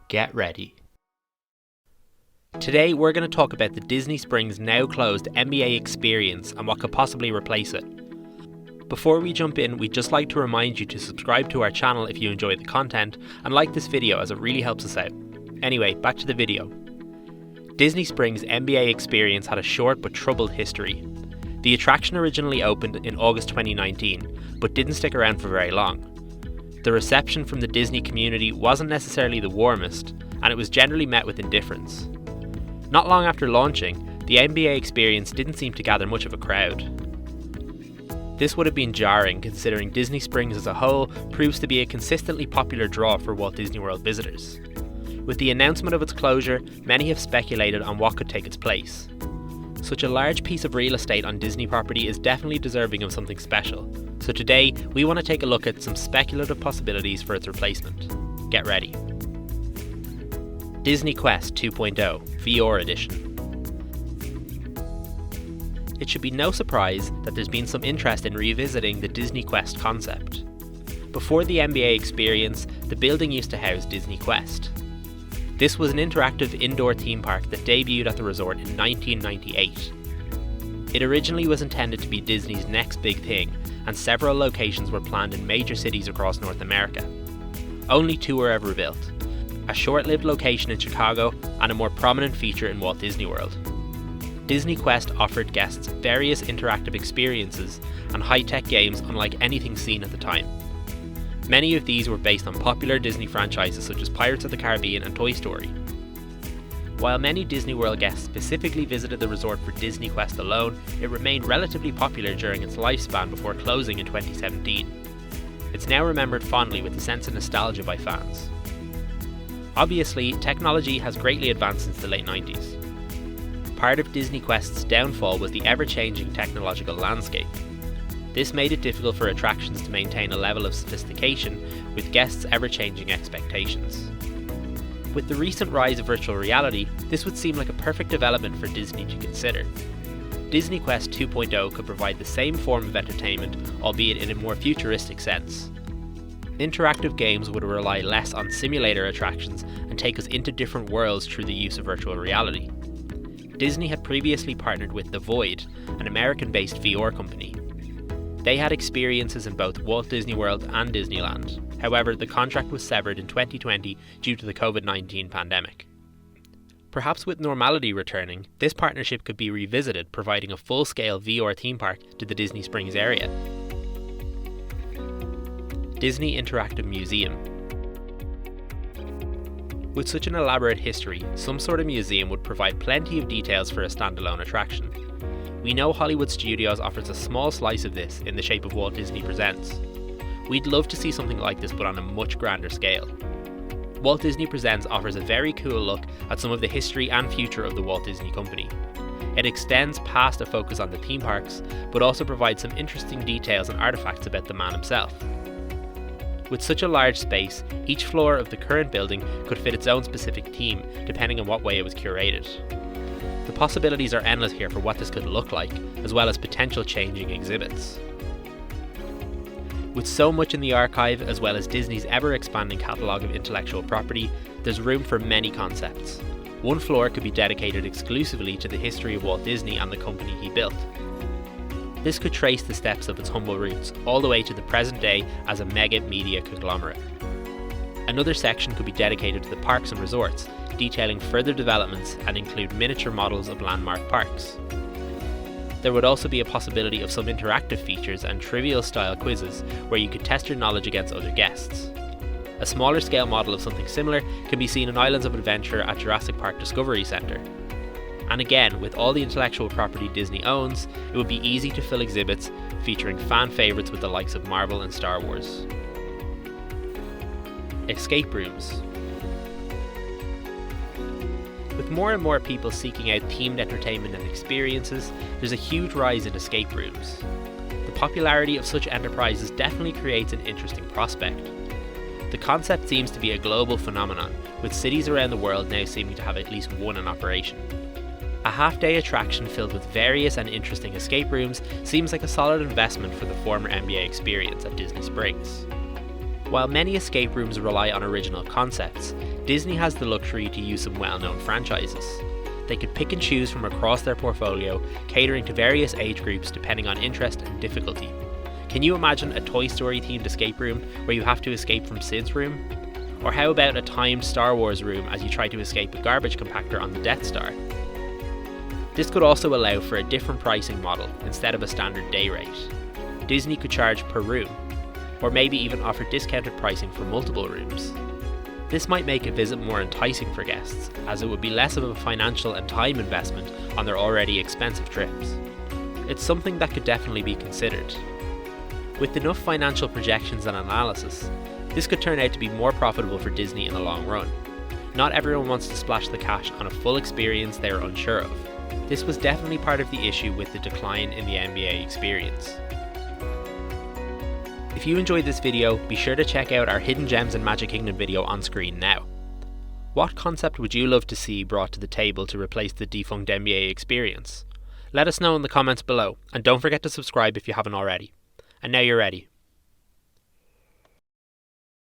Get ready. Today we're going to talk about the Disney Springs now closed NBA experience and what could possibly replace it. Before we jump in, we'd just like to remind you to subscribe to our channel if you enjoy the content and like this video as it really helps us out. Anyway, back to the video. Disney Springs NBA experience had a short but troubled history. The attraction originally opened in August 2019, but didn't stick around for very long. The reception from the Disney community wasn't necessarily the warmest, and it was generally met with indifference. Not long after launching, the NBA experience didn't seem to gather much of a crowd. This would have been jarring considering Disney Springs as a whole proves to be a consistently popular draw for Walt Disney World visitors. With the announcement of its closure, many have speculated on what could take its place. Such a large piece of real estate on Disney property is definitely deserving of something special, so today we want to take a look at some speculative possibilities for its replacement. Get ready. DisneyQuest 2.0 VR Edition. It should be no surprise that there's been some interest in revisiting the DisneyQuest concept. Before the NBA experience, the building used to house DisneyQuest. This was an interactive indoor theme park that debuted at the resort in 1998. It originally was intended to be Disney's next big thing, and several locations were planned in major cities across North America. Only two were ever built, a short-lived location in Chicago and a more prominent feature in Walt Disney World. DisneyQuest offered guests various interactive experiences and high-tech games unlike anything seen at the time. Many of these were based on popular Disney franchises such as Pirates of the Caribbean and Toy Story. While many Disney World guests specifically visited the resort for DisneyQuest alone, it remained relatively popular during its lifespan before closing in 2017. It's now remembered fondly with a sense of nostalgia by fans. Obviously, technology has greatly advanced since the late 90s. Part of DisneyQuest's downfall was the ever-changing technological landscape. This made it difficult for attractions to maintain a level of sophistication with guests' ever-changing expectations. With the recent rise of virtual reality, this would seem like a perfect development for Disney to consider. DisneyQuest 2.0 could provide the same form of entertainment, albeit in a more futuristic sense. Interactive games would rely less on simulator attractions and take us into different worlds through the use of virtual reality. Disney had previously partnered with The Void, an American-based VR company. They had experiences in both Walt Disney World and Disneyland. However, the contract was severed in 2020 due to the COVID-19 pandemic. Perhaps with normality returning, this partnership could be revisited, providing a full-scale VR theme park to the Disney Springs area. Disney Interactive Museum. With such an elaborate history, some sort of museum would provide plenty of details for a standalone attraction. We know Hollywood Studios offers a small slice of this in the shape of Walt Disney Presents. We'd love to see something like this but on a much grander scale. Walt Disney Presents offers a very cool look at some of the history and future of the Walt Disney Company. It extends past a focus on the theme parks, but also provides some interesting details and artifacts about the man himself. With such a large space, each floor of the current building could fit its own specific theme, depending on what way it was curated. The possibilities are endless here for what this could look like, as well as potential changing exhibits. With so much in the archive, as well as Disney's ever-expanding catalogue of intellectual property, there's room for many concepts. One floor could be dedicated exclusively to the history of Walt Disney and the company he built. This could trace the steps of its humble roots all the way to the present day as a mega media conglomerate. Another section could be dedicated to the parks and resorts, detailing further developments and include miniature models of landmark parks. There would also be a possibility of some interactive features and trivial-style quizzes where you could test your knowledge against other guests. A smaller scale model of something similar can be seen in Islands of Adventure at Jurassic Park Discovery Centre. And again, with all the intellectual property Disney owns, it would be easy to fill exhibits featuring fan favourites with the likes of Marvel and Star Wars. Escape rooms. With more and more people seeking out themed entertainment and experiences, there's a huge rise in escape rooms. The popularity of such enterprises definitely creates an interesting prospect. The concept seems to be a global phenomenon, with cities around the world now seeming to have at least one in operation. A half-day attraction filled with various and interesting escape rooms seems like a solid investment for the former NBA experience at Disney Springs. While many escape rooms rely on original concepts, Disney has the luxury to use some well-known franchises. They could pick and choose from across their portfolio, catering to various age groups depending on interest and difficulty. Can you imagine a Toy Story themed escape room where you have to escape from Sid's room? Or how about a timed Star Wars room as you try to escape a garbage compactor on the Death Star? This could also allow for a different pricing model instead of a standard day rate. Disney could charge per room, or maybe even offer discounted pricing for multiple rooms. This might make a visit more enticing for guests, as it would be less of a financial and time investment on their already expensive trips. It's something that could definitely be considered. With enough financial projections and analysis, this could turn out to be more profitable for Disney in the long run. Not everyone wants to splash the cash on a full experience they are unsure of. This was definitely part of the issue with the decline in the NBA experience. If you enjoyed this video, be sure to check out our Hidden Gems in Magic Kingdom video on screen now. What concept would you love to see brought to the table to replace the defunct NBA experience? Let us know in the comments below, and don't forget to subscribe if you haven't already. And now you're ready.